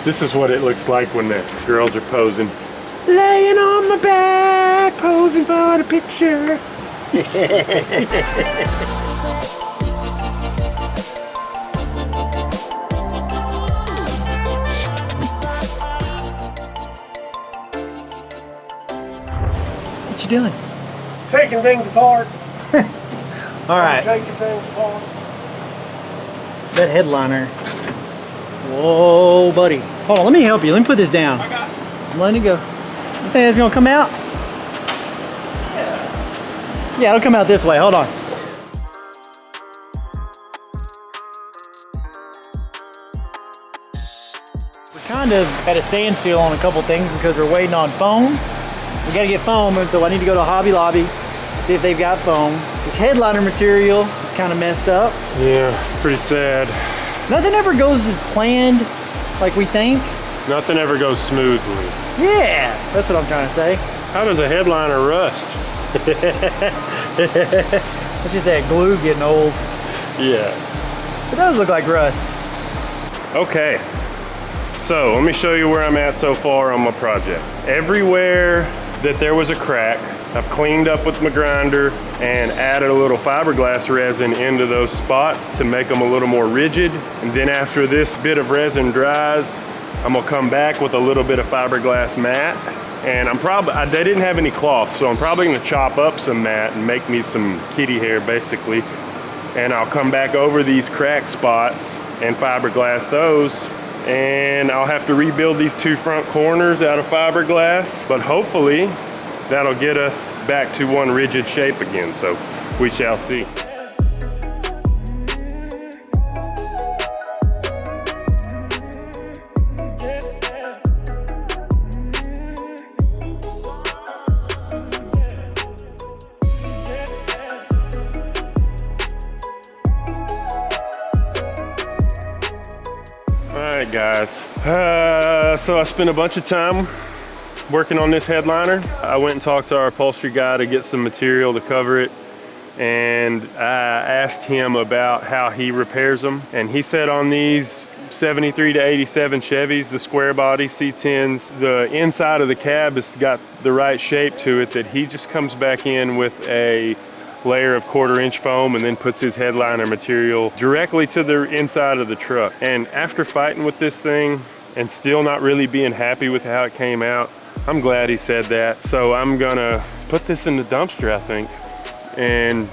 This is what it looks like when the girls are posing. Laying on my back, posing for the picture. What you doing? Taking things apart. All right. Taking things apart. That headliner. Whoa, buddy. Hold on, let me help you. Let me put this down. I got it. I'm letting it go. You think it's gonna come out? Yeah, it'll come out this way. Hold on. We're kind of at a standstill on a couple things because we're waiting on foam. We gotta get foam, and so I need to go to Hobby Lobby, see if they've got foam. This headliner material is kind of messed up. Yeah, it's pretty sad. Nothing ever goes as planned like we think. Nothing ever goes smoothly. Yeah, that's what I'm trying to say. How does a headliner rust? It's just that glue getting old. Yeah. It does look like rust. Okay, so let me show you where I'm at so far on my project. Everywhere that there was a crack, I've cleaned up with my grinder and added a little fiberglass resin into those spots to make them a little more rigid. And then after this bit of resin dries, I'm gonna come back with a little bit of fiberglass mat. And they didn't have any cloth, so I'm probably gonna chop up some mat and make me some kitty hair basically. And I'll come back over these crack spots and fiberglass those. And I'll have to rebuild these two front corners out of fiberglass, but hopefully that'll get us back to one rigid shape again, so we shall see. Alright guys, so I spent a bunch of time working on this headliner. I went and talked to our upholstery guy to get some material to cover it, and I asked him about how he repairs them, and he said on these 73 to 87 Chevys, the Squarebody C10s, the inside of the cab has got the right shape to it, that he just comes back in with a layer of 1/4 inch foam and then puts his headliner material directly to the inside of the truck. And after fighting with this thing and still not really being happy with how it came out, I'm glad he said that. So I'm gonna put this in the dumpster, I think, and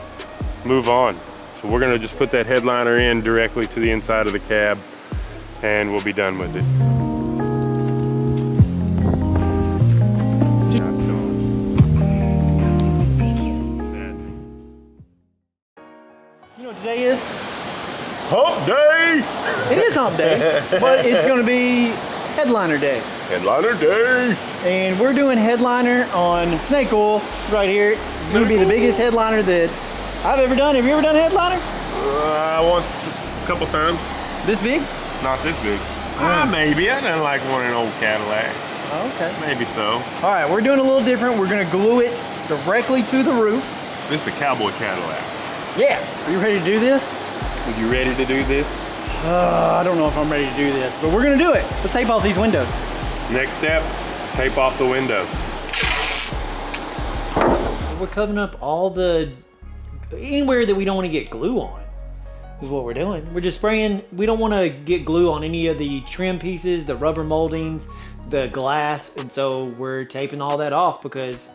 move on. So we're gonna just put that headliner in directly to the inside of the cab and we'll be done with it. You know what today is? Hump day! It is hump day, but it's gonna be headliner day. Headliner day! And we're doing headliner on snake oil right here. It's gonna be the biggest headliner that I've ever done. Have you ever done a headliner? Once, a couple times. This big? Not this big. Maybe. I done like one in an old Cadillac. Oh, okay. Maybe so. All right, we're doing a little different. We're gonna glue it directly to the roof. This is a cowboy Cadillac. Yeah. Are you ready to do this? Are you ready to do this? I don't know if I'm ready to do this, but we're gonna do it. Let's tape off these windows. Next step, tape off the windows. We're covering up all anywhere that we don't want to get glue on is what we're doing. We're just spraying. We don't want to get glue on any of the trim pieces, the rubber moldings, the glass, and so we're taping all that off because,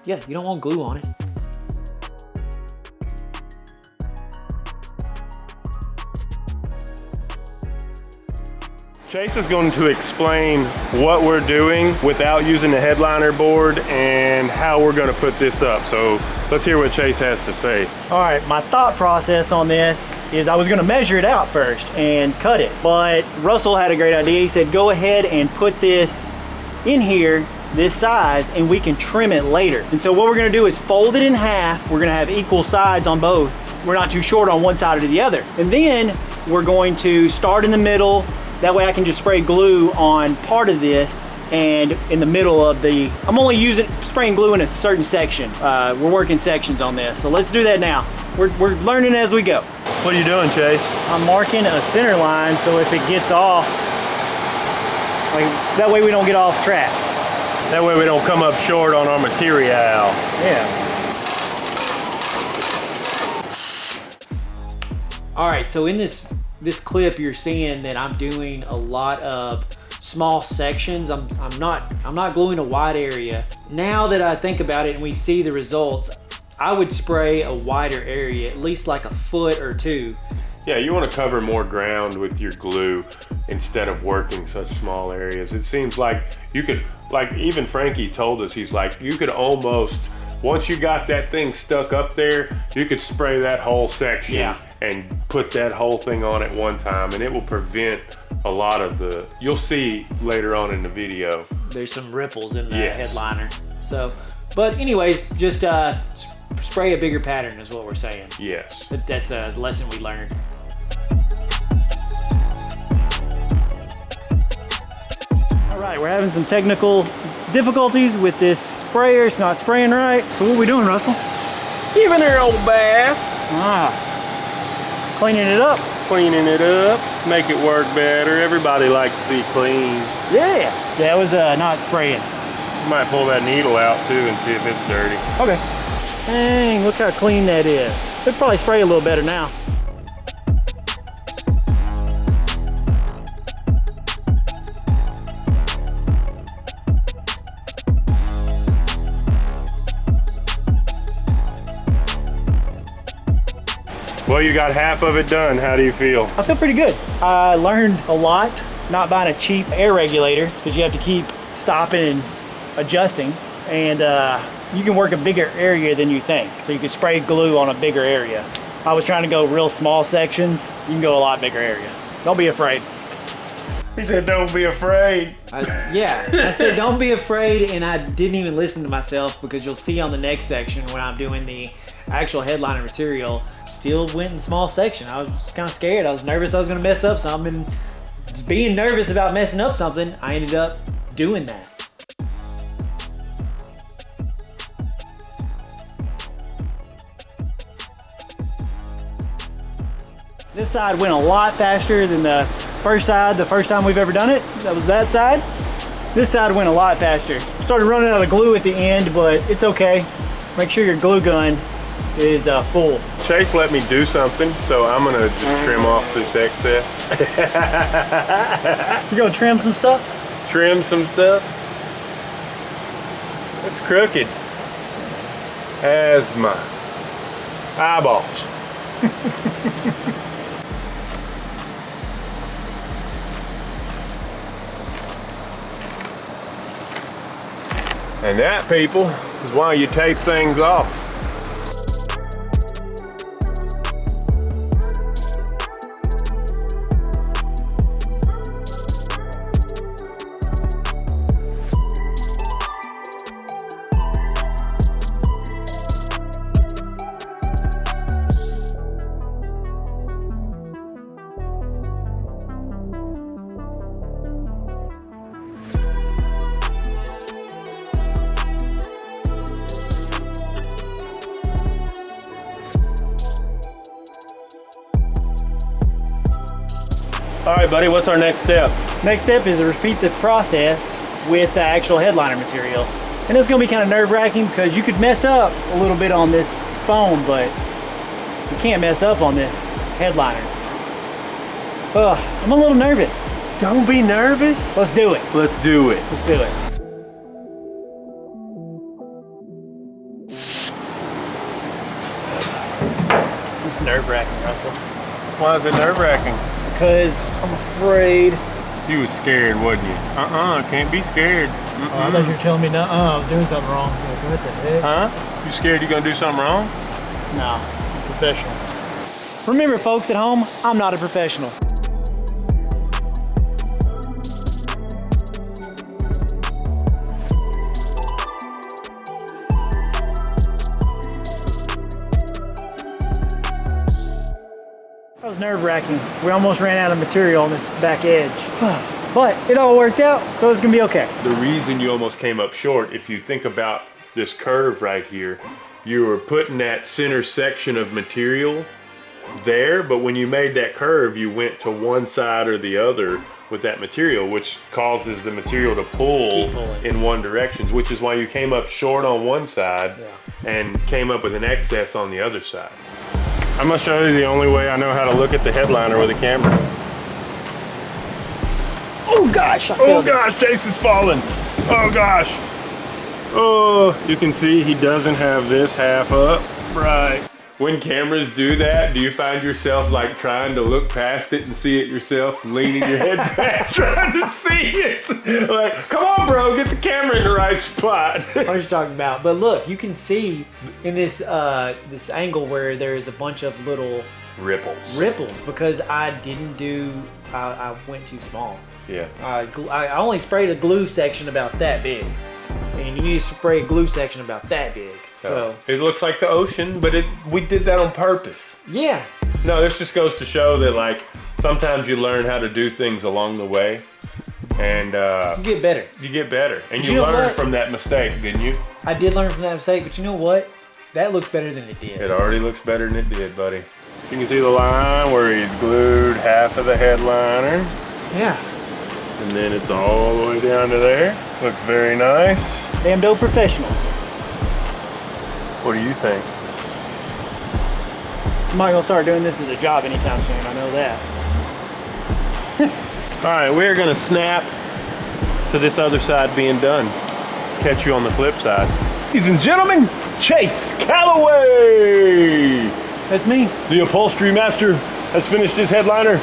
yeah, you don't want glue on it. Chase is going to explain what we're doing without using the headliner board and how we're going to put this up. So let's hear what Chase has to say. All right, my thought process on this is I was gonna measure it out first and cut it, but Russell had a great idea. He said, go ahead and put this in here, this size, and we can trim it later. And so what we're gonna do is fold it in half. We're gonna have equal sides on both. We're not too short on one side or the other. And then we're going to start in the middle. That way I can just spray glue on part of this and in the middle of I'm only spraying glue in a certain section. We're working sections on this. So let's do that now. We're learning as we go. What are you doing, Chase? I'm marking a center line so if it gets off, Like, that way we don't get off track. That way we don't come up short on our material. Yeah. All right, so in this clip, you're seeing that I'm doing a lot of small sections. I'm not gluing a wide area. Now that I think about it and we see the results, I would spray a wider area, at least like a foot or two. Yeah, you want to cover more ground with your glue instead of working such small areas. It seems like you could, like even Frankie told us, he's like, you could almost, once you got that thing stuck up there, you could spray that whole section and put that whole thing on at one time, and it will prevent a lot of the, you'll see later on in the video. There's some ripples in the headliner. So, but anyways, just spray a bigger pattern is what we're saying. Yes. That's a lesson we learned. All right, we're having some technical difficulties with this sprayer. It's not spraying right. So what are we doing, Russell? Giving her old bath. Cleaning it up. Cleaning it up, make it work better. Everybody likes to be clean. Yeah. That was not spraying. You might pull that needle out too and see if it's dirty. Okay. Dang, look how clean that is. It'd probably spray a little better now. Well, you got half of it done. How do you feel? I feel pretty good. I learned a lot, not buying a cheap air regulator, because you have to keep stopping and adjusting. And you can work a bigger area than you think. So you can spray glue on a bigger area. I was trying to go real small sections. You can go a lot bigger area. Don't be afraid. He said, don't be afraid. I said, don't be afraid, and I didn't even listen to myself, because you'll see on the next section when I'm doing the actual headliner material, still went in small section. I was kind of scared. I was nervous I was gonna mess up something. And being nervous about messing up something, I ended up doing that. This side went a lot faster than the first side, the first time we've ever done it. That was that side. This side went a lot faster. Started running out of glue at the end, but it's okay. Make sure your glue gun is full. Chase let me do something, so I'm gonna just trim off this excess. You're gonna trim some stuff? Trim some stuff. It's crooked as my eyeballs. And that, people, is why you tape things off. All right, buddy, what's our next step? Next step is to repeat the process with the actual headliner material. And it's gonna be kind of nerve-wracking because you could mess up a little bit on this foam, but you can't mess up on this headliner. I'm a little nervous. Don't be nervous. Let's do it. Let's do it. Let's do it. It's nerve-wracking, Russell. Why is it nerve-wracking? Because I'm afraid. You was scared, wasn't you? Can't be scared. Oh, I thought you were telling me no, I was doing something wrong. So what the heck? Huh? You scared you're gonna do something wrong? No, I'm professional. Remember, folks at home, I'm not a professional. That was nerve-wracking. We almost ran out of material on this back edge. But it all worked out, so it's gonna be okay. The reason you almost came up short, if you think about this curve right here, you were putting that center section of material there, but when you made that curve, you went to one side or the other with that material, which causes the material to pull in one direction, which is why you came up short on one side and came up with an excess on the other side. I'm gonna show you the only way I know how to look at the headliner with a camera. Oh gosh, oh gosh, Chase is falling. Oh gosh. Oh, you can see he doesn't have this half up. Right. When cameras do that, do you find yourself like trying to look past it and see it yourself, leaning your head back, trying to see it? Like, come on, bro, get the camera in the right spot. What are you talking about? But look, you can see in this this angle where there is a bunch of little ripples because I didn't do. I went too small. Yeah. I only sprayed a glue section about that big. And you need to spray a glue section about that big. So it looks like the ocean, but we did that on purpose. Yeah. No, this just goes to show that like sometimes you learn how to do things along the way, and you get better. You get better, and you you learn from that mistake, didn't you? I did learn from that mistake, but you know what? That looks better than it did. It already looks better than it did, buddy. You can see the line where he's glued half of the headliner. Yeah. And then it's all the way down to there. Looks very nice. Damn dope professionals. What do you think? I'm not gonna start doing this as a job anytime soon, I know that. All right, we're gonna snap to this other side being done. Catch you on the flip side. Ladies and gentlemen, Chase Calloway! That's me. The upholstery master has finished his headliner,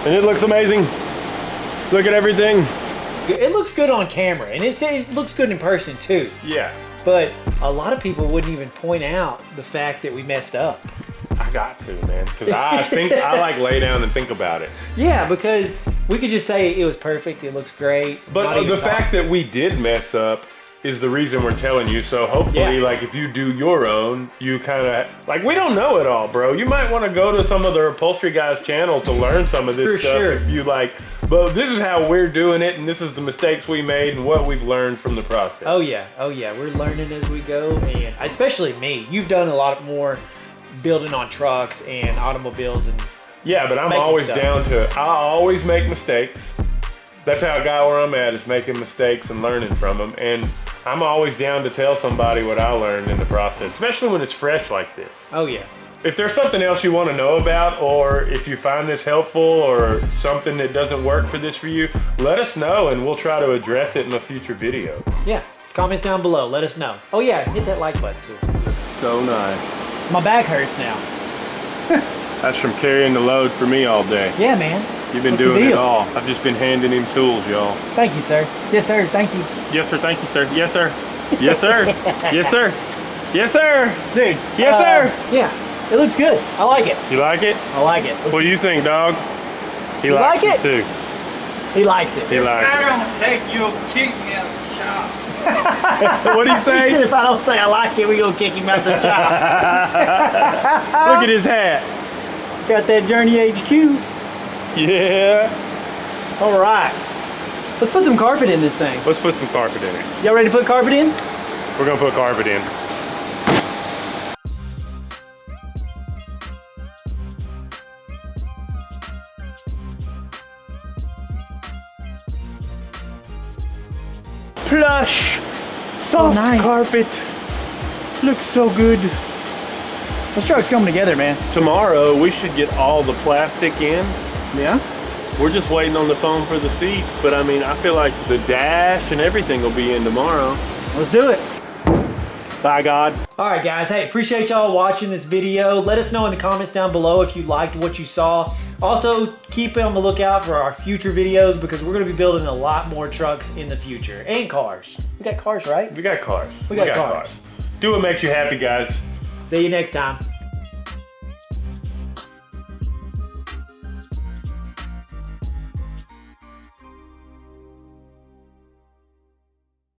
and it looks amazing. Look at everything. It looks good on camera, and it looks good in person too. Yeah. But a lot of people wouldn't even point out the fact that we messed up. I got to, man, because I like lay down and think about it. Yeah, because we could just say it was perfect, it looks great. But the fact that we did mess up is the reason we're telling you. So hopefully, like if you do your own, you kind of, like we don't know it all, bro. You might want to go to some of the upholstery guys' channel to learn some of this stuff. Sure. If you like, but this is how we're doing it, and this is the mistakes we made and what we've learned from the process. Oh yeah, we're learning as we go, and especially me. You've done a lot more building on trucks and automobiles and yeah, but I'm always down to it. I always make mistakes. That's how I got where I'm at, is making mistakes and learning from them. And I'm always down to tell somebody what I learned in the process, especially when it's fresh like this. Oh yeah. If there's something else you want to know about, or if you find this helpful or something that doesn't work for this for you, let us know and we'll try to address it in a future video. Yeah, comments down below, let us know. Oh yeah, hit that like button too. That's so nice. My back hurts now. That's from carrying the load for me all day. Yeah, man. You've been doing it all. I've just been handing him tools, y'all. Thank you, sir. Yes, sir. Thank you. Yes, sir. Thank you, sir. Yes, sir. Yes, sir. Yes, sir. Yes, sir. Dude. Yes, sir. Yeah. It looks good. I like it. You like it? I like it. What do you think, dog? He likes it too. He likes it. He likes it. I don't take you'll kick me out of the shop. What'd he say? He said if I don't say I like it, we gonna kick him out the shop. Look at his hat. Got that Journey HQ. Yeah. All right. Let's put some carpet in this thing. Let's put some carpet in it. Y'all ready to put carpet in? We're gonna put carpet in. Plush, soft nice. carpet. Looks so good. This truck's coming together, man. Tomorrow we should get all the plastic in. Yeah? We're just waiting on the foam for the seats, but I mean, I feel like the dash and everything will be in tomorrow. Let's do it. By God. All right, guys. Hey, appreciate y'all watching this video. Let us know in the comments down below if you liked what you saw. Also, keep on the lookout for our future videos because we're going to be building a lot more trucks in the future. And cars. We got cars, right? We got cars. We got cars. Do what makes you happy, guys. See you next time.